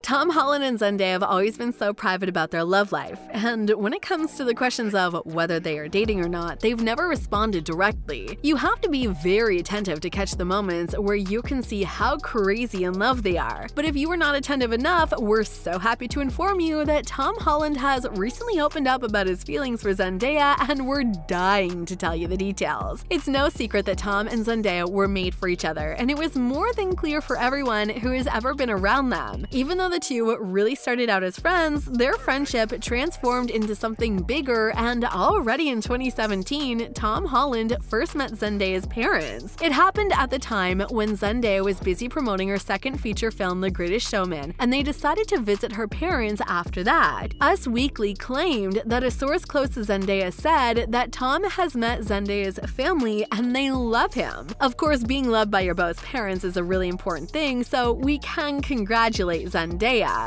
Tom Holland and Zendaya have always been so private about their love life, and when it comes to the questions of whether they are dating or not, they've never responded directly. You have to be very attentive to catch the moments where you can see how crazy in love they are. But if you were not attentive enough, we're so happy to inform you that Tom Holland has recently opened up about his feelings for Zendaya, and we're dying to tell you the details. It's no secret that Tom and Zendaya were made for each other, and it was more than clear for everyone who has ever been around them. Even though the two really started out as friends, their friendship transformed into something bigger, and already in 2017, Tom Holland first met Zendaya's parents. It happened at the time when Zendaya was busy promoting her second feature film, The Greatest Showman, and they decided to visit her parents after that. Us Weekly claimed that a source close to Zendaya said that Tom has met Zendaya's family and they love him. Of course, being loved by your both parents is a really important thing, so we can congratulate Zendaya.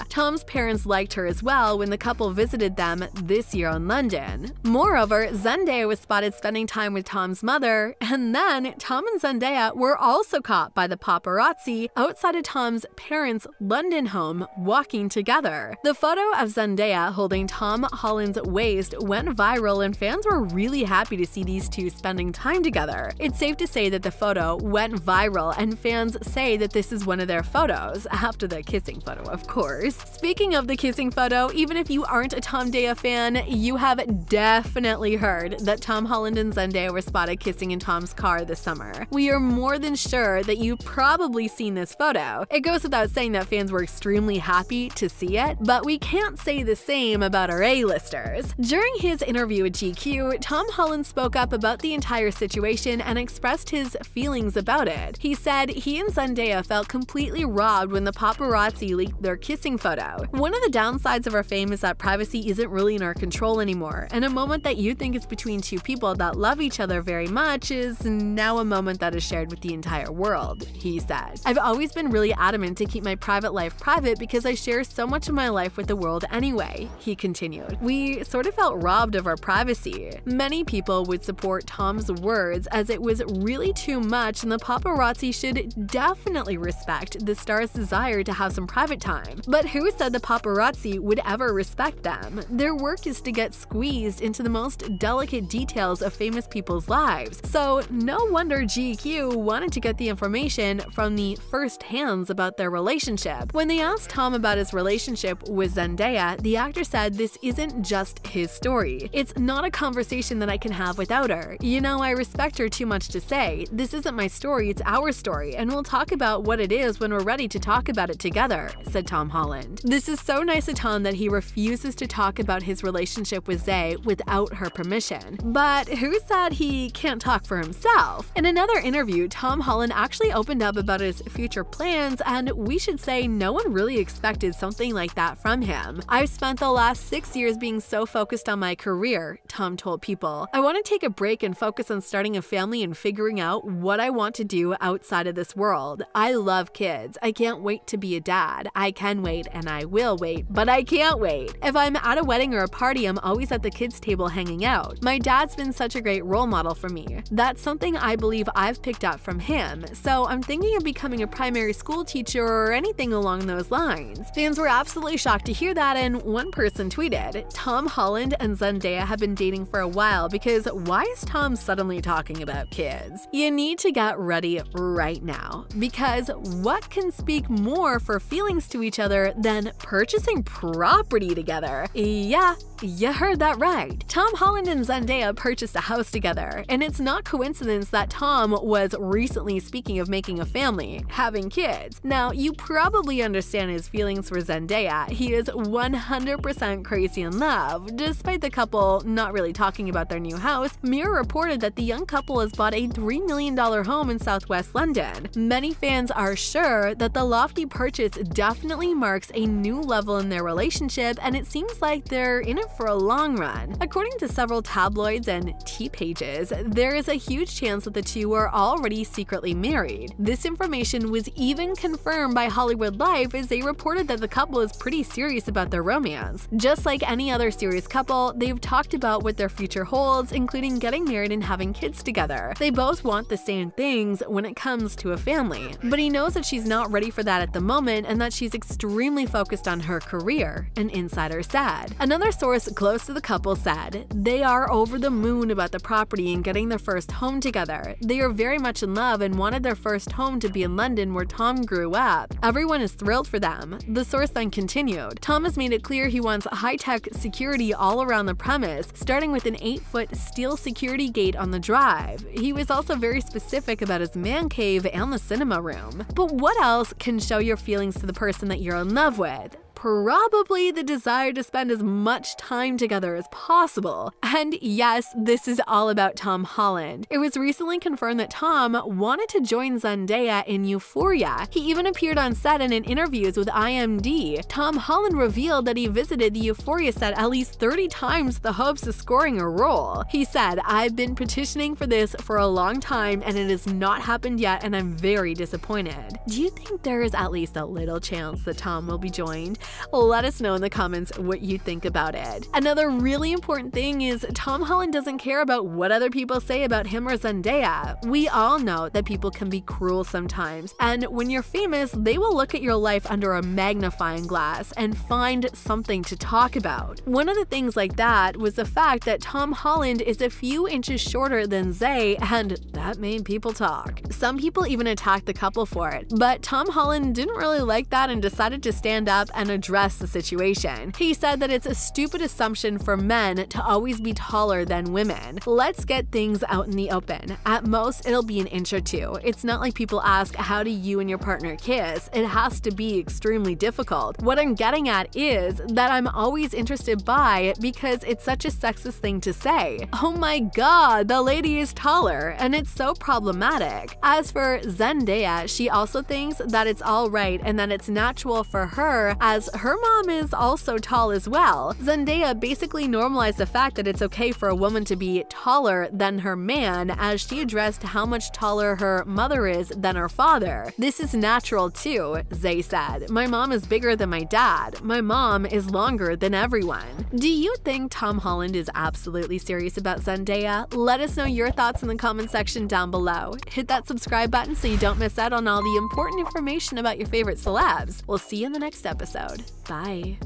Tom's parents liked her as well when the couple visited them this year in London. Moreover, Zendaya was spotted spending time with Tom's mother, and then Tom and Zendaya were also caught by the paparazzi outside of Tom's parents' London home walking together. The photo of Zendaya holding Tom Holland's waist went viral, and fans were really happy to see these two spending time together. It's safe to say that the photo went viral, and fans say that this is one of their photos, after the kissing photo, of course. Speaking of the kissing photo, even if you aren't a Tom Daya fan, you have definitely heard that Tom Holland and Zendaya were spotted kissing in Tom's car this summer. We are more than sure that you've probably seen this photo. It goes without saying that fans were extremely happy to see it, but we can't say the same about our A-listers. During his interview with GQ, Tom Holland spoke up about the entire situation and expressed his feelings about it. He said he and Zendaya felt completely robbed when the paparazzi leaked their kissing photo. One of the downsides of our fame is that privacy isn't really in our control anymore, and a moment that you think is between two people that love each other very much is now a moment that is shared with the entire world, he said. I've always been really adamant to keep my private life private because I share so much of my life with the world anyway, he continued. We sort of felt robbed of our privacy. Many people would support Tom's words as it was really too much, and the paparazzi should definitely respect the star's desire to have some private time. But who said the paparazzi would ever respect them? Their work is to get squeezed into the most delicate details of famous people's lives. So no wonder GQ wanted to get the information from the first hands about their relationship. When they asked Tom about his relationship with Zendaya, the actor said this isn't just his story. It's not a conversation that I can have without her. You know, I respect her too much to say. This isn't my story, it's our story, and we'll talk about what it is when we're ready to talk about it together, said Tom Holland. This is so nice of Tom that he refuses to talk about his relationship with Zay without her permission. But who said he can't talk for himself? In another interview, Tom Holland actually opened up about his future plans, and we should say no one really expected something like that from him. I've spent the last 6 years being so focused on my career, Tom told People. I want to take a break and focus on starting a family and figuring out what I want to do outside of this world. I love kids. I can't wait to be a dad. I can wait and I will wait, but I can't wait. If I'm at a wedding or a party, I'm always at the kids' table hanging out. My dad's been such a great role model for me. That's something I believe I've picked up from him, so I'm thinking of becoming a primary school teacher or anything along those lines. Fans were absolutely shocked to hear that, and one person tweeted, Tom Holland and Zendaya have been dating for a while because why is Tom suddenly talking about kids? You need to get ready right now, because what can speak more for feelings to each other than purchasing property together? Yeah, you heard that right. Tom Holland and Zendaya purchased a house together, and it's not coincidence that Tom was recently speaking of making a family, having kids. Now, you probably understand his feelings for Zendaya. He is 100% crazy in love. Despite the couple not really talking about their new house, Mirror reported that the young couple has bought a $3 million home in southwest London. Many fans are sure that the lofty purchase definitely marks a new level in their relationship, and it seems like they're in it for a long run. According to several tabloids and tea pages, there is a huge chance that the two are already secretly married. This information was even confirmed by Hollywood Life, as they reported that the couple is pretty serious about their romance. Just like any other serious couple, they've talked about what their future holds, including getting married and having kids together. They both want the same things when it comes to a family, but he knows that she's not ready for that at the moment and that she's extremely focused on her career, an insider said. Another source close to the couple said, "They are over the moon about the property and getting their first home together. They are very much in love and wanted their first home to be in London where Tom grew up. Everyone is thrilled for them." The source then continued, "Tom has made it clear he wants high-tech security all around the premise, starting with an 8-foot steel security gate on the drive. He was also very specific about his man cave and the cinema room." But what else can show your feelings to the person that you're in love with? Probably the desire to spend as much time together as possible. And yes, this is all about Tom Holland. It was recently confirmed that Tom wanted to join Zendaya in Euphoria. He even appeared on set and in interviews with IMD. Tom Holland revealed that he visited the Euphoria set at least 30 times with the hopes of scoring a role. He said, "I've been petitioning for this for a long time and it has not happened yet and I'm very disappointed." Do you think there is at least a little chance that Tom will be joined? Let us know in the comments what you think about it. Another really important thing is Tom Holland doesn't care about what other people say about him or Zendaya. We all know that people can be cruel sometimes, and when you're famous, they will look at your life under a magnifying glass and find something to talk about. One of the things like that was the fact that Tom Holland is a few inches shorter than Zay, and that made people talk. Some people even attacked the couple for it, but Tom Holland didn't really like that and decided to stand up and address the situation. He said that it's a stupid assumption for men to always be taller than women. Let's get things out in the open. At most, it'll be an inch or two. It's not like people ask, "How do you and your partner kiss?" It has to be extremely difficult. What I'm getting at is that I'm always interested by because it's such a sexist thing to say. Oh my god, the lady is taller, and it's so problematic. As for Zendaya, she also thinks that it's alright and that it's natural for her, as her mom is also tall as well. Zendaya basically normalized the fact that it's okay for a woman to be taller than her man, as she addressed how much taller her mother is than her father. "This is natural too," Zay said. "My mom is bigger than my dad. My mom is longer than everyone." Do you think Tom Holland is absolutely serious about Zendaya? Let us know your thoughts in the comment section down below. Hit that subscribe button so you don't miss out on all the important information about your favorite celebs. We'll see you in the next episode. Bye.